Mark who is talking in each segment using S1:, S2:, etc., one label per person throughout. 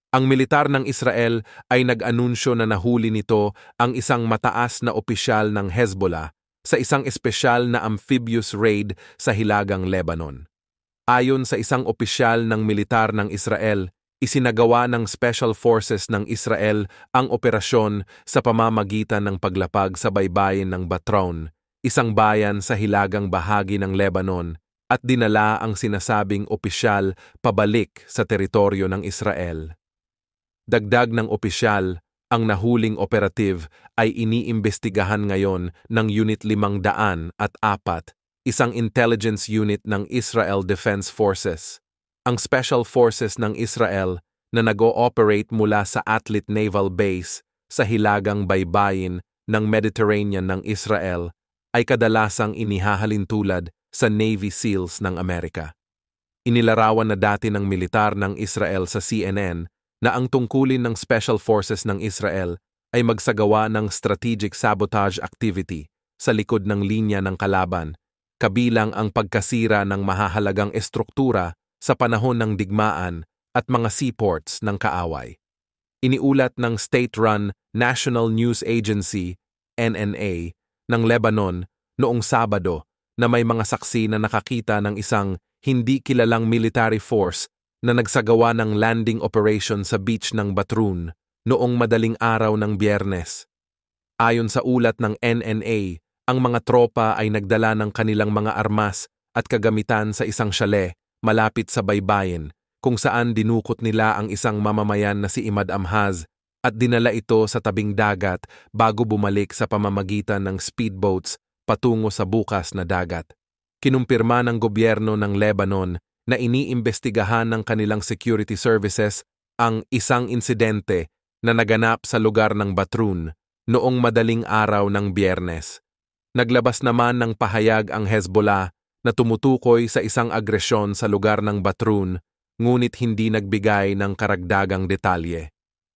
S1: Ang militar ng Israel ay nag-anunsyo na nahuli nito ang isang mataas na opisyal ng Hezbollah sa isang espesyal na amphibious raid sa Hilagang Lebanon. Ayon sa isang opisyal ng militar ng Israel, isinagawa ng Special Forces ng Israel ang operasyon sa pamamagitan ng paglapag sa baybayin ng Batroun, isang bayan sa hilagang bahagi ng Lebanon, at dinala ang sinasabing opisyal pabalik sa teritoryo ng Israel. Dagdag ng opisyal, ang nahuling operative ay iniimbestigahan ngayon ng Unit 504, isang intelligence unit ng Israel Defense Forces. Ang Special Forces ng Israel na nag-ooperate mula sa Atlit Naval Base sa hilagang baybayin ng Mediterranean ng Israel ay kadalasang inihahalintulad sa Navy SEALs ng Amerika. Inilarawan na dati ng militar ng Israel sa CNN na ang tungkulin ng Special Forces ng Israel ay magsagawa ng strategic sabotage activity sa likod ng linya ng kalaban, kabilang ang pagkasira ng mahahalagang estruktura sa panahon ng digmaan at mga seaports ng kaaway. Iniulat ng state-run National News Agency, NNA, ng Lebanon noong Sabado na may mga saksi na nakakita ng isang hindi kilalang military force na nagsagawa ng landing operation sa beach ng Batroun noong madaling araw ng Biyernes. Ayon sa ulat ng NNA, ang mga tropa ay nagdala ng kanilang mga armas at kagamitan sa isang chalet malapit sa baybayin kung saan dinukot nila ang isang mamamayan na si Imad Amhaz at dinala ito sa tabing dagat bago bumalik sa pamamagitan ng speedboats patungo sa bukas na dagat. Kinumpirma ng gobyerno ng Lebanon na iniimbestigahan ng kanilang security services ang isang insidente na naganap sa lugar ng Batroun noong madaling araw ng Biyernes. Naglabas naman ng pahayag ang Hezbollah na tumutukoy sa isang agresyon sa lugar ng Batroun, ngunit hindi nagbigay ng karagdagang detalye.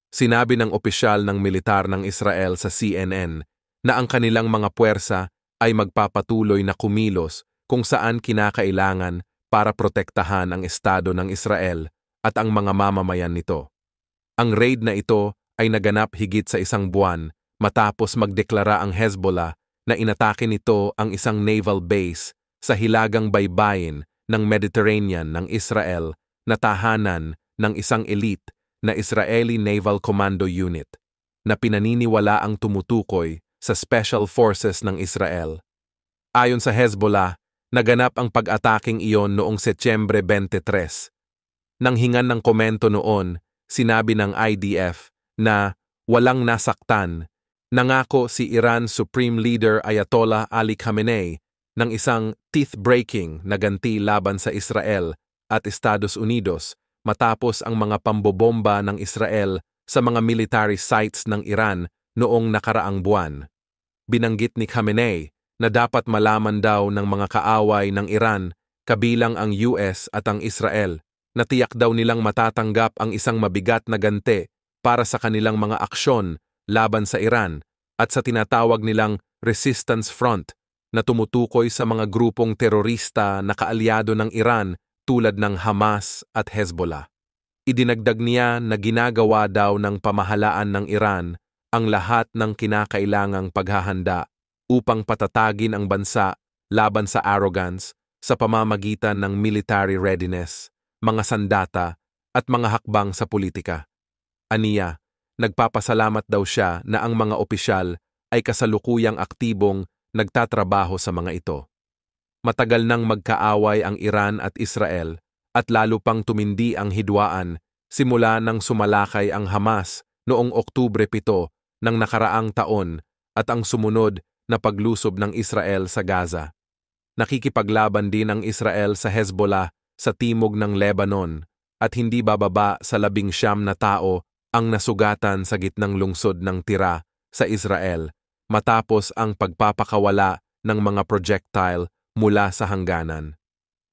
S1: Sinabi ng opisyal ng militar ng Israel sa CNN na ang kanilang mga puwersa ay magpapatuloy na kumilos kung saan kinakailangan para protektahan ang estado ng Israel at ang mga mamamayan nito. Ang raid na ito ay naganap higit sa isang buwan matapos magdeklara ang Hezbollah na inatake nito ang isang naval base sa hilagang baybayin ng Mediterranean ng Israel na tahanan ng isang elite na Israeli Naval Commando Unit na pinaniniwala ang tumutukoy sa Special Forces ng Israel. Ayon sa Hezbollah, naganap ang pag-ataking iyon noong Setyembre 23. Nang hingan ng komento noon, sinabi ng IDF na walang nasaktan. Nangako si Iran Supreme Leader Ayatollah Ali Khamenei ng isang teeth-breaking na ganti laban sa Israel at Estados Unidos matapos ang mga pambobomba ng Israel sa mga military sites ng Iran noong nakaraang buwan. Binanggit ni Khamenei na dapat malaman daw ng mga kaaway ng Iran, kabilang ang US at ang Israel, na tiyak daw nilang matatanggap ang isang mabigat na ganti para sa kanilang mga aksyon laban sa Iran at sa tinatawag nilang Resistance Front na tumutukoy sa mga grupong terorista na kaalyado ng Iran tulad ng Hamas at Hezbollah. Idinagdag niya na ginagawa daw ng pamahalaan ng Iran ang lahat ng kinakailangang paghahanda upang patatagin ang bansa laban sa arrogance sa pamamagitan ng military readiness, mga sandata at mga hakbang sa politika. Aniya, nagpapasalamat daw siya na ang mga opisyal ay kasalukuyang aktibong nagtatrabaho sa mga ito. Matagal nang magkaaway ang Iran at Israel at lalo pang tumindi ang hidwaan simula nang sumalakay ang Hamas noong Oktubre 7 ng nakaraang taon at ang sumunod na paglusob ng Israel sa Gaza. Nakikipaglaban din ang Israel sa Hezbollah sa timog ng Lebanon at hindi bababa sa 19 na tao ang nasugatan sa gitnang lungsod ng Tira sa Israel matapos ang pagpapakawala ng mga projectile mula sa hangganan.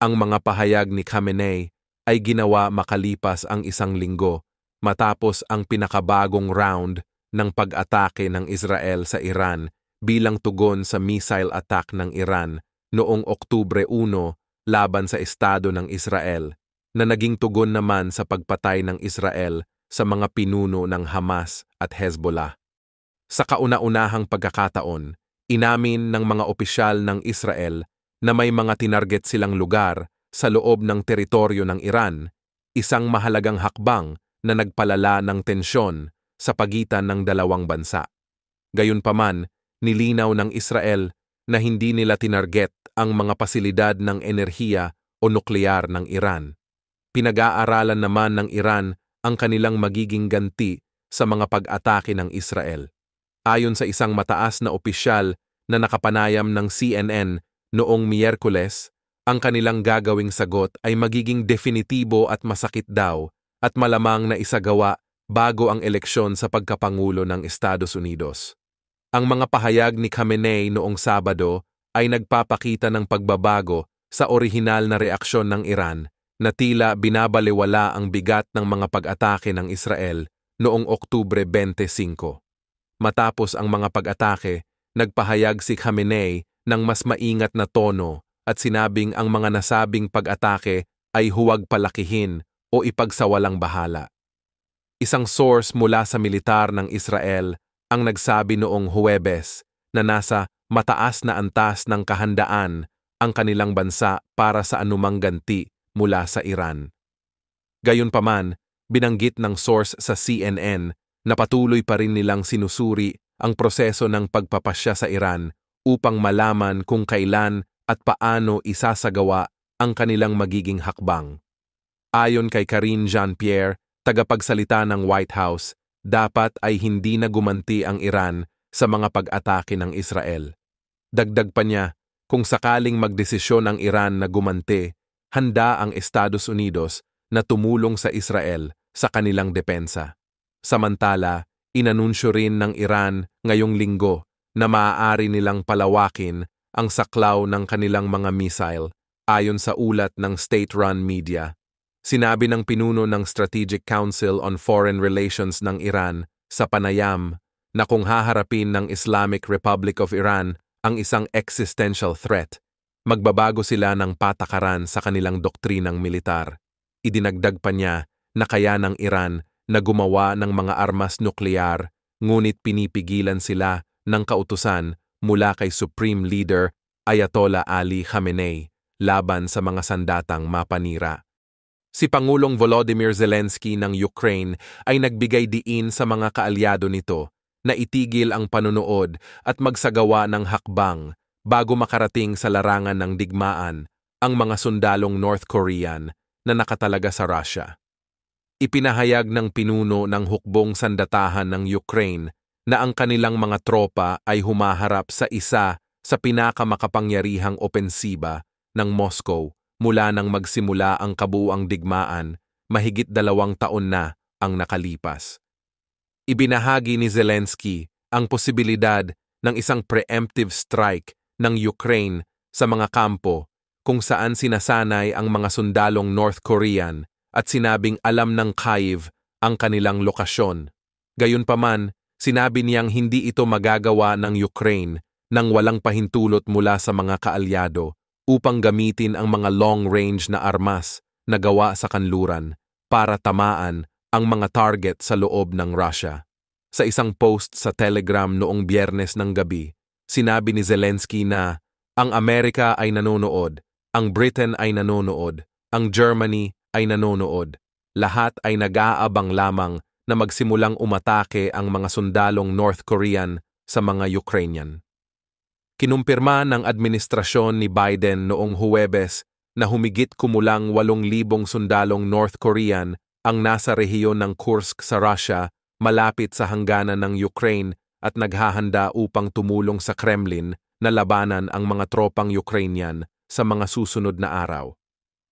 S1: Ang mga pahayag ni Khamenei ay ginawa makalipas ang isang linggo matapos ang pinakabagong round ng pag-atake ng Israel sa Iran bilang tugon sa missile attack ng Iran noong Oktubre 1 laban sa Estado ng Israel, na naging tugon naman sa pagpatay ng Israel sa mga pinuno ng Hamas at Hezbollah. Sa kauna-unahang pagkakataon, inamin ng mga opisyal ng Israel na may mga tinarget silang lugar sa loob ng teritoryo ng Iran, isang mahalagang hakbang na nagpalala ng tensyon sa pagitan ng dalawang bansa. Gayunpaman, nilinaw ng Israel na hindi nila tinarget ang mga pasilidad ng enerhiya o nuklear ng Iran. Pinag-aaralan naman ng Iran ang kanilang magiging ganti sa mga pag-atake ng Israel. Ayon sa isang mataas na opisyal na nakapanayam ng CNN noong Miyerkules, ang kanilang gagawing sagot ay magiging definitibo at masakit daw at malamang na isagawa bago ang eleksyon sa pagkapangulo ng Estados Unidos. Ang mga pahayag ni Khamenei noong Sabado ay nagpapakita ng pagbabago sa orihinal na reaksyon ng Iran na tila binabalewala ang bigat ng mga pag-atake ng Israel noong Oktubre 25. Matapos ang mga pag-atake, nagpahayag si Khamenei ng mas maingat na tono at sinabing ang mga nasabing pag-atake ay huwag palakihin o ipagsawalang bahala. Isang source mula sa militar ng Israel ang nagsabi noong Huwebes na nasa mataas na antas ng kahandaan ang kanilang bansa para sa anumang ganti mula sa Iran. Gayunpaman, binanggit ng source sa CNN na patuloy pa rin nilang sinusuri ang proseso ng pagpapasya sa Iran upang malaman kung kailan at paano isasagawa ang kanilang magiging hakbang. Ayon kay Karine Jean-Pierre, tagapagsalita ng White House, dapat ay hindi na gumanti ang Iran sa mga pag-atake ng Israel. Dagdag pa niya, kung sakaling magdesisyon ang Iran na gumanti, handa ang Estados Unidos na tumulong sa Israel sa kanilang depensa. Samantala, inanunsyo rin ng Iran ngayong linggo na maaari nilang palawakin ang saklaw ng kanilang mga missile ayon sa ulat ng state-run media. Sinabi ng pinuno ng Strategic Council on Foreign Relations ng Iran sa panayam na kung haharapin ng Islamic Republic of Iran ang isang existential threat, magbabago sila ng patakaran sa kanilang doktrinang militar. Idinagdag pa niya na kaya ng Iran na gumawa ng mga armas nuklear, ngunit pinipigilan sila ng kautusan mula kay Supreme Leader Ayatollah Ali Khamenei laban sa mga sandatang mapanira. Si Pangulong Volodymyr Zelensky ng Ukraine ay nagbigay diin sa mga kaalyado nito na itigil ang panunood at magsagawa ng hakbang bago makarating sa larangan ng digmaan ang mga sundalong North Korean na nakatalaga sa Russia. Ipinahayag ng pinuno ng hukbong sandatahan ng Ukraine na ang kanilang mga tropa ay humaharap sa isa sa pinakamakapangyarihang opensiba ng Moscow mula nang magsimula ang kabuuang digmaan, mahigit 2 taon na ang nakalipas. Ibinahagi ni Zelensky ang posibilidad ng isang preemptive strike ng Ukraine sa mga kampo kung saan sinasanay ang mga sundalong North Korean at sinabing alam ng Kyiv ang kanilang lokasyon. Gayunpaman, sinabi niyang hindi ito magagawa ng Ukraine nang walang pahintulot mula sa mga kaalyado upang gamitin ang mga long-range na armas na gawa sa kanluran para tamaan ang mga target sa loob ng Russia. Sa isang post sa Telegram noong Biyernes ng gabi, sinabi ni Zelensky na ang Amerika ay nanonood, ang Britain ay nanonood, ang Germany ay nanonood. Lahat ay nag-aabang lamang na magsimulang umatake ang mga sundalong North Korean sa mga Ukrainian. Kinumpirma ng administrasyon ni Biden noong Huwebes na humigit kumulang 8,000 sundalong North Korean ang nasa rehiyon ng Kursk sa Russia malapit sa hangganan ng Ukraine at naghahanda upang tumulong sa Kremlin na labanan ang mga tropang Ukrainian sa mga susunod na araw.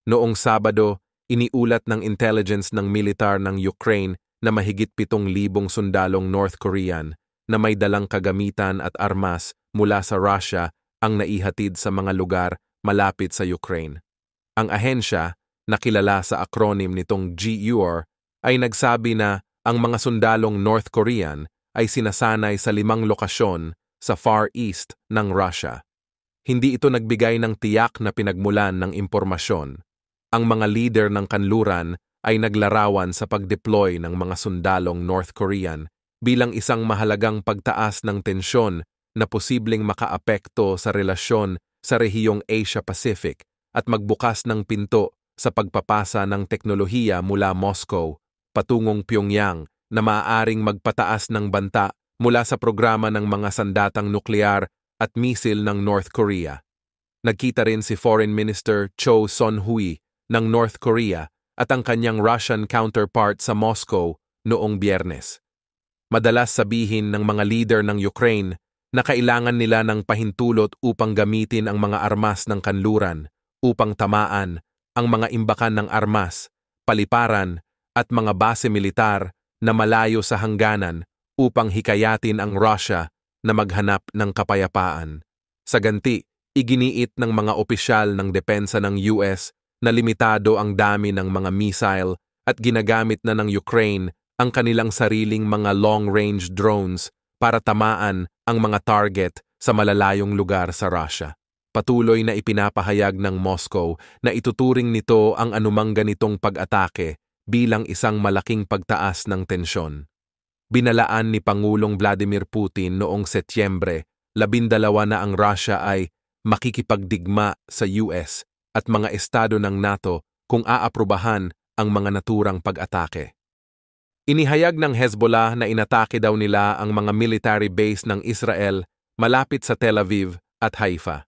S1: Noong Sabado, iniulat ng intelligence ng militar ng Ukraine na mahigit 7,000 sundalong North Korean na may dalang kagamitan at armas mula sa Russia ang naihatid sa mga lugar malapit sa Ukraine. Ang ahensya, na kilala sa acronym nitong GUR, ay nagsabi na ang mga sundalong North Korean ay sinasanay sa 5 lokasyon sa Far East ng Russia. Hindi ito nagbigay ng tiyak na pinagmulan ng impormasyon. Ang mga leader ng kanluran ay naglarawan sa pag-deploy ng mga sundalong North Korean bilang isang mahalagang pagtaas ng tensyon na posibleng makaapekto sa relasyon sa rehiyong Asia-Pacific at magbukas ng pinto sa pagpapasa ng teknolohiya mula Moscow patungong Pyongyang na maaaring magpataas ng banta mula sa programa ng mga sandatang nuklear at misil ng North Korea. Nagkita rin si Foreign Minister Cho Son-hui ng North Korea at ang kanyang Russian counterpart sa Moscow noong Biyernes. Madalas sabihin ng mga leader ng Ukraine na kailangan nila ng pahintulot upang gamitin ang mga armas ng kanluran upang tamaan ang mga imbakan ng armas, paliparan at mga base militar na malayo sa hangganan upang hikayatin ang Russia na maghanap ng kapayapaan. Sa ganti, iginiit ng mga opisyal ng depensa ng US na limitado ang dami ng mga missile at ginagamit na ng Ukraine ang kanilang sariling mga long-range drones para tamaan ang mga target sa malalayong lugar sa Russia. Patuloy na ipinapahayag ng Moscow na ituturing nito ang anumang ganitong pag-atake bilang isang malaking pagtaas ng tensyon. Binalaan ni Pangulong Vladimir Putin noong Setyembre 12 na ang Russia ay makikipagdigma sa US at mga estado ng NATO kung aaprubahan ang mga naturang pag-atake. Inihayag ng Hezbollah na inatake daw nila ang mga military base ng Israel malapit sa Tel Aviv at Haifa.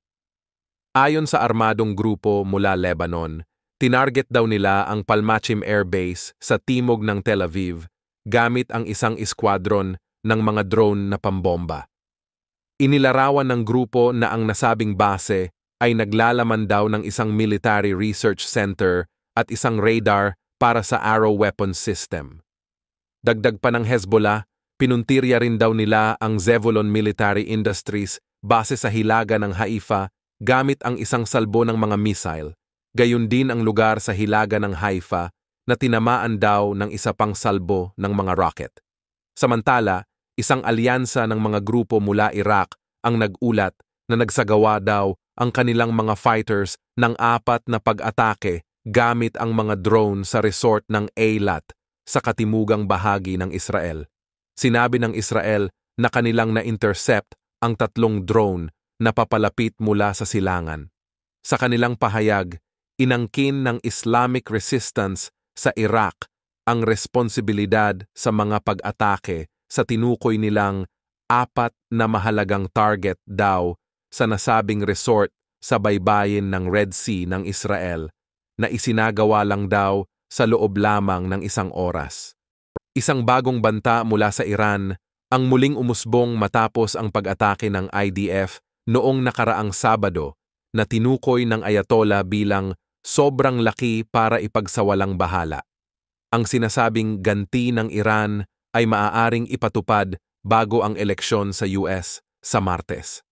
S1: Ayon sa armadong grupo mula Lebanon, tinarget daw nila ang Palmachim Air Base sa timog ng Tel Aviv gamit ang isang eskwadron ng mga drone na pambomba. Inilarawan ng grupo na ang nasabing base ay naglalaman daw ng isang military research center at isang radar para sa Arrow weapons system. Dagdag pa ng Hezbollah, pinuntirya rin daw nila ang Zevulon Military Industries base sa hilaga ng Haifa gamit ang isang salbo ng mga missile, gayon din ang lugar sa hilaga ng Haifa na tinamaan daw ng isa pang salbo ng mga rocket. Samantala, isang alyansa ng mga grupo mula Iraq ang nag-ulat na nagsagawa daw ang kanilang mga fighters ng 4 na pag-atake gamit ang mga drone sa resort ng Eilat sa katimugang bahagi ng Israel. Sinabi ng Israel na kanilang na-intercept ang 3 drone na papalapit mula sa silangan. Sa kanilang pahayag, inangkin ng Islamic Resistance sa Iraq ang responsibilidad sa mga pag-atake sa tinukoy nilang 4 na mahalagang target daw sa nasabing resort sa baybayin ng Red Sea ng Israel na isinagawa lang daw sa loob lamang ng 1 oras. Isang bagong banta mula sa Iran ang muling umusbong matapos ang pag-atake ng IDF noong nakaraang Sabado na tinukoy ng Ayatollah bilang sobrang laki para ipagsawalang bahala. Ang sinasabing ganti ng Iran ay maaaring ipatupad bago ang eleksyon sa US sa Martes.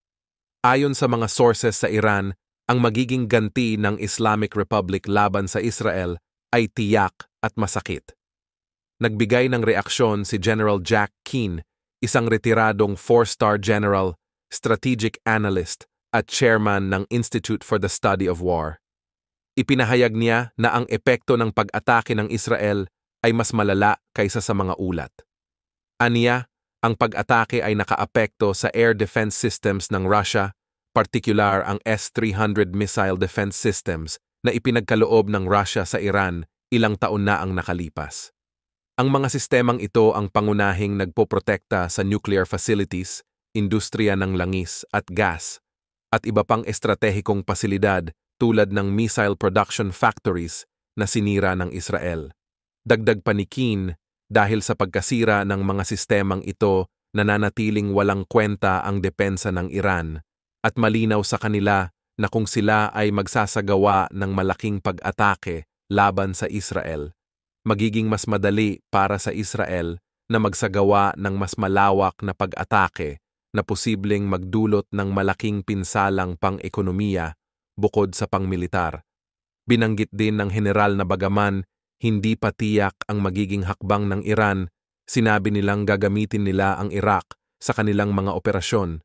S1: Ayon sa mga sources sa Iran, ang magiging ganti ng Islamic Republic laban sa Israel ay tiyak at masakit. Nagbigay ng reaksyon si General Jack Keane, isang retiradong 4-star general, strategic analyst at chairman ng Institute for the Study of War. Ipinahayag niya na ang epekto ng pag-atake ng Israel ay mas malala kaysa sa mga ulat. Aniya, ang pag-atake ay nakaapekto sa air defense systems ng Russia, partikular ang S-300 missile defense systems na ipinagkaloob ng Russia sa Iran ilang taon na ang nakalipas. Ang mga sistemang ito ang pangunahing nagpoprotekta sa nuclear facilities, industriya ng langis at gas, at iba pang estratehikong pasilidad tulad ng missile production factories na sinira ng Israel. Dagdag pa ni Keane, dahil sa pagkasira ng mga sistemang ito, nananatiling walang kwenta ang depensa ng Iran at malinaw sa kanila na kung sila ay magsasagawa ng malaking pag-atake laban sa Israel, magiging mas madali para sa Israel na magsagawa ng mas malawak na pag-atake na posibleng magdulot ng malaking pinsalang pang-ekonomiya bukod sa pang-militar. Binanggit din ng general na bagaman hindi pa tiyak ang magiging hakbang ng Iran, sinabi nilang gagamitin nila ang Iraq sa kanilang mga operasyon.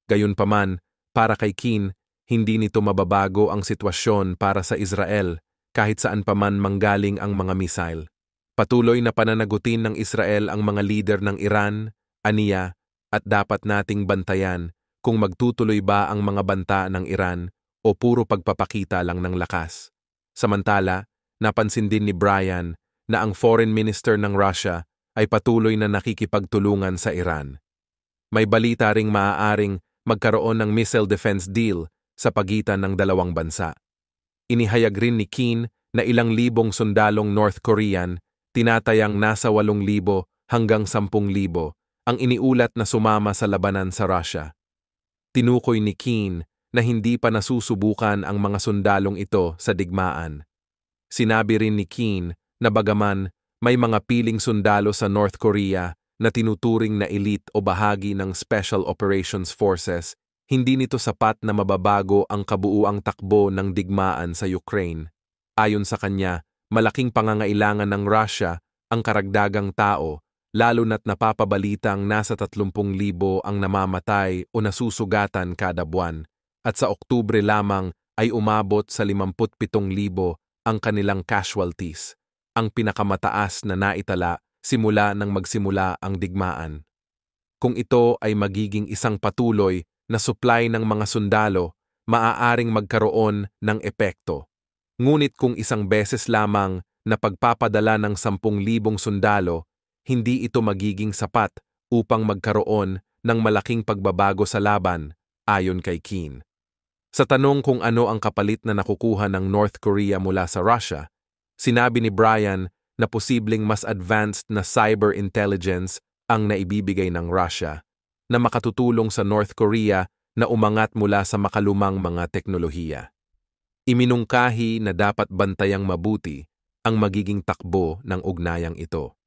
S1: Gayunpaman, para kay Keane, hindi nito mababago ang sitwasyon para sa Israel kahit saan pa man manggaling ang mga missile. Patuloy na pananagutin ng Israel ang mga lider ng Iran, aniya, at dapat nating bantayan kung magtutuloy ba ang mga banta ng Iran o puro pagpapakita lang ng lakas. Samantala, napansin din ni Brian na ang foreign minister ng Russia ay patuloy na nakikipagtulungan sa Iran. May balita ring maaaring magkaroon ng missile defense deal sa pagitan ng dalawang bansa. Inihayag rin ni Keane na ilang libong sundalong North Korean, tinatayang nasa 8,000 hanggang 10,000, ang iniulat na sumama sa labanan sa Russia. Tinukoy ni Keane na hindi pa nasusubukan ang mga sundalong ito sa digmaan. Sinabi rin ni Keane na bagaman may mga piling sundalo sa North Korea na tinuturing na elite o bahagi ng Special Operations Forces, hindi nito sapat na mababago ang kabuuang takbo ng digmaan sa Ukraine. Ayon sa kanya, malaking pangangailangan ng Russia ang karagdagang tao, lalo na't napapabalitang nasa 30,000 ang namamatay o nasusugatan kada buwan, at sa Oktubre lamang ay umabot sa 57,000 ang kanilang casualties, ang pinakamataas na naitala simula nang magsimula ang digmaan. Kung ito ay magiging isang patuloy na supply ng mga sundalo, maaaring magkaroon ng epekto. Ngunit kung isang beses lamang na pagpapadala ng 10,000 sundalo, hindi ito magiging sapat upang magkaroon ng malaking pagbabago sa laban, ayon kay Keane. Sa tanong kung ano ang kapalit na nakukuha ng North Korea mula sa Russia, sinabi ni Brian na posibleng mas advanced na cyber intelligence ang naibibigay ng Russia, na makatutulong sa North Korea na umangat mula sa makalumang mga teknolohiya. Iminungkahi na dapat bantayang mabuti ang magiging takbo ng ugnayang ito.